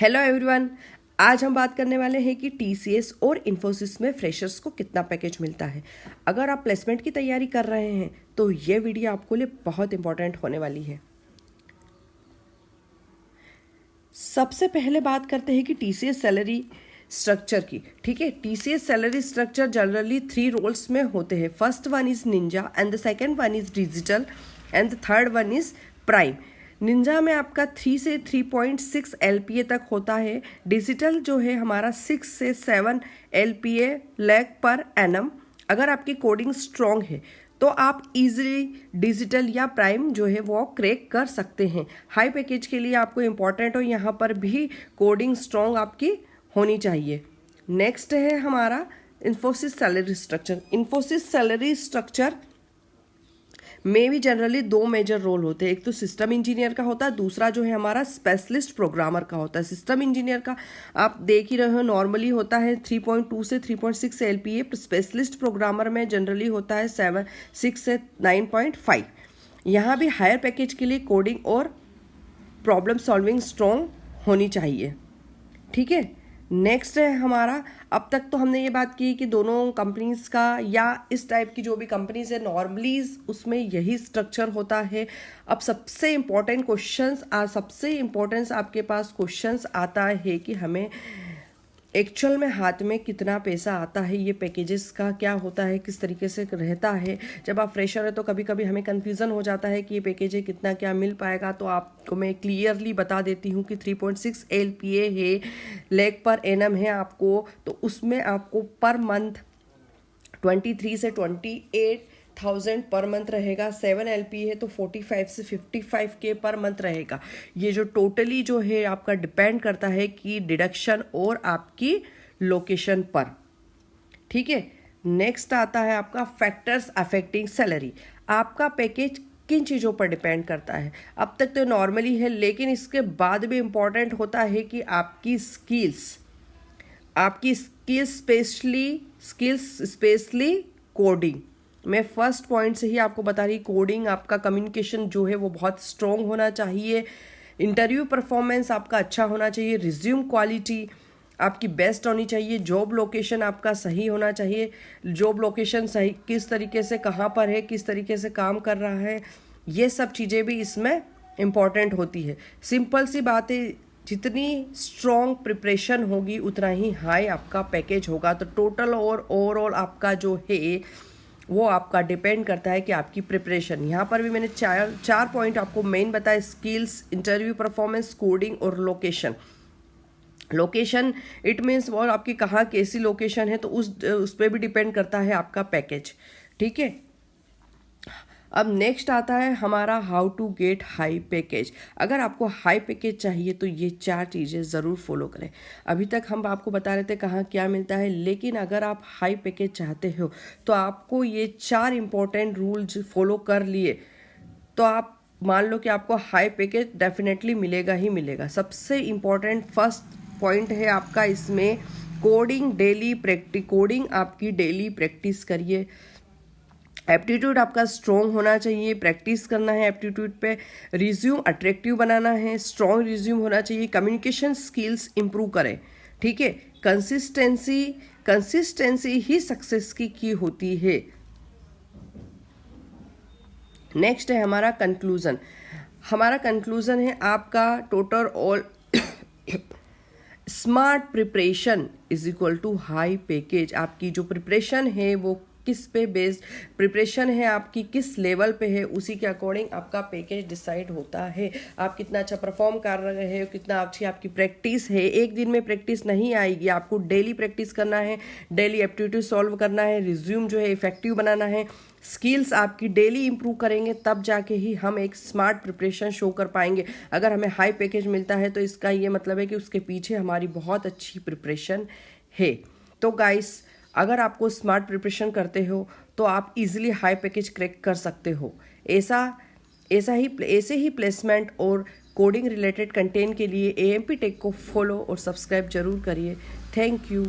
Hello everyone, आज हम बात करने वाले हैं कि टीसीएस और इन्फोसिस में फ्रेशर्स को कितना पैकेज मिलता है। अगर आप प्लेसमेंट की तैयारी कर रहे हैं तो ये वीडियो आपके लिए बहुत इंपॉर्टेंट होने वाली है। सबसे पहले बात करते हैं कि टीसीएस सैलरी स्ट्रक्चर की। ठीक है, TCS salary structure generally 3 roles में होते हैं। First one is ninja and the second one is digital and the third one is prime. Ninja में आपका 3 से 3.6 LPA तक होता है। डिजिटल जो है हमारा 6 से 7 LPA लैक पर एनम। अगर आपकी कोडिंग स्ट्रॉन्ग है तो आप इजीली डिजिटल या प्राइम जो है वो क्रैक कर सकते हैं। हाई पैकेज के लिए आपको इम्पॉर्टेंट हो यहाँ पर भी कोडिंग स्ट्रॉन्ग आपकी होनी चाहिए। नेक्स्ट है हमारा Infosys salary structure. Infosys salary structure में भी जनरली 2 मेजर रोल होते हैं। एक तो सिस्टम इंजीनियर का होता है, दूसरा जो है हमारा स्पेशलिस्ट प्रोग्रामर का होता है। सिस्टम इंजीनियर का आप देख ही रहे हो नॉर्मली होता है 3.2 से 3.6 LPA। स्पेशलिस्ट प्रोग्रामर में जनरली होता है 6 से 9.5। यहाँ भी हायर पैकेज के लिए कोडिंग और प्रॉब्लम सॉल्विंग स्ट्रॉन्ग होनी चाहिए। ठीक है, नेक्स्ट है हमारा, अब तक तो हमने ये बात की कि दोनों कंपनीज का या इस टाइप की जो भी कंपनीज है नॉर्मली उसमें यही स्ट्रक्चर होता है। अब सबसे इम्पोर्टेंस आपके पास क्वेश्चंस आता है कि हमें एक्चुअल में हाथ में कितना पैसा आता है, ये पैकेजेस का क्या होता है, किस तरीके से रहता है। जब आप फ्रेशर है तो कभी कभी हमें कन्फ्यूज़न हो जाता है कि ये पैकेज है कितना क्या मिल पाएगा। तो आपको मैं क्लियरली बता देती हूँ कि 3.6 LPA है, लैक पर एनम है आपको, तो उसमें आपको पर मंथ 23 से 28,000 पर मंथ रहेगा। 7 LPA है तो 45 से 55K पर मंथ रहेगा। ये जो टोटली जो है आपका डिपेंड करता है कि डिडक्शन और आपकी लोकेशन पर। ठीक है, नेक्स्ट आता है आपका फैक्टर्स अफेक्टिंग सैलरी। आपका पैकेज किन चीज़ों पर डिपेंड करता है। अब तक तो नॉर्मली है, लेकिन इसके बाद भी इम्पॉर्टेंट होता है कि आपकी स्किल्स स्पेशली कोडिंग। मैं फर्स्ट पॉइंट से ही आपको बता रही, कोडिंग आपका कम्युनिकेशन जो है वो बहुत स्ट्रॉन्ग होना चाहिए। इंटरव्यू परफॉर्मेंस आपका अच्छा होना चाहिए। रिज्यूम क्वालिटी आपकी बेस्ट होनी चाहिए। जॉब लोकेशन आपका सही होना चाहिए। जॉब लोकेशन सही किस तरीके से कहाँ पर है, किस तरीके से काम कर रहा है, ये सब चीज़ें भी इसमें इम्पॉर्टेंट होती है। सिंपल सी बात है, जितनी स्ट्रॉन्ग प्रिपरेशन होगी उतना ही हाई आपका पैकेज होगा। तो टोटल और ओवरऑल आपका जो है वो आपका डिपेंड करता है कि आपकी प्रिपरेशन। यहाँ पर भी मैंने चार पॉइंट आपको मेन बताए, स्किल्स, इंटरव्यू परफॉर्मेंस, कोडिंग और लोकेशन। लोकेशन इट मीन्स और आपकी कहाँ कैसी लोकेशन है तो उस पर भी डिपेंड करता है आपका पैकेज। ठीक है, अब नेक्स्ट आता है हमारा how to get high package. अगर आपको हाई पैकेज चाहिए तो ये 4 चीज़ें ज़रूर फॉलो करें। अभी तक हम आपको बता रहे थे कहाँ क्या मिलता है, लेकिन अगर आप हाई पैकेज चाहते हो तो आपको ये 4 इंपॉर्टेंट रूल्स फॉलो कर लिए तो आप मान लो कि आपको हाई पैकेज डेफिनेटली मिलेगा ही मिलेगा। सबसे इम्पॉर्टेंट फर्स्ट पॉइंट है आपका इसमें कोडिंग आपकी डेली प्रैक्टिस करिए। एप्टीट्यूड आपका स्ट्रॉन्ग होना चाहिए, प्रैक्टिस करना है एप्टीट्यूड पे। रिज्यूम अट्रैक्टिव बनाना है, स्ट्रॉन्ग रिज्यूम होना चाहिए। कम्युनिकेशन स्किल्स इंप्रूव करें। ठीक है, कंसिस्टेंसी ही सक्सेस की होती है। नेक्स्ट है हमारा कंक्लूजन। है आपका total all smart preparation is equal to high package. आपकी जो प्रिपरेशन है वो किस पे बेस्ड प्रिपरेशन है, आपकी किस लेवल पे है, उसी के अकॉर्डिंग आपका पैकेज डिसाइड होता है। आप कितना अच्छा परफॉर्म कर रहे हो, कितना अच्छी आपकी प्रैक्टिस है। एक दिन में प्रैक्टिस नहीं आएगी, आपको डेली प्रैक्टिस करना है, डेली एप्टीट्यूड सॉल्व करना है, रिज्यूम जो है इफेक्टिव बनाना है। स्किल्स आपकी डेली इंप्रूव करेंगे तब जाके ही हम एक स्मार्ट प्रिपरेशन शो कर पाएंगे। अगर हमें हाई पैकेज मिलता है तो इसका ये मतलब है कि उसके पीछे हमारी बहुत अच्छी प्रिपरेशन है। तो गाइस, अगर आपको स्मार्ट प्रिपरेशन करते हो तो आप इजीली हाई पैकेज क्रैक कर सकते हो। ऐसे ही प्लेसमेंट और कोडिंग रिलेटेड कंटेंट के लिए AMP टेक को फॉलो और सब्सक्राइब जरूर करिए। Thank you.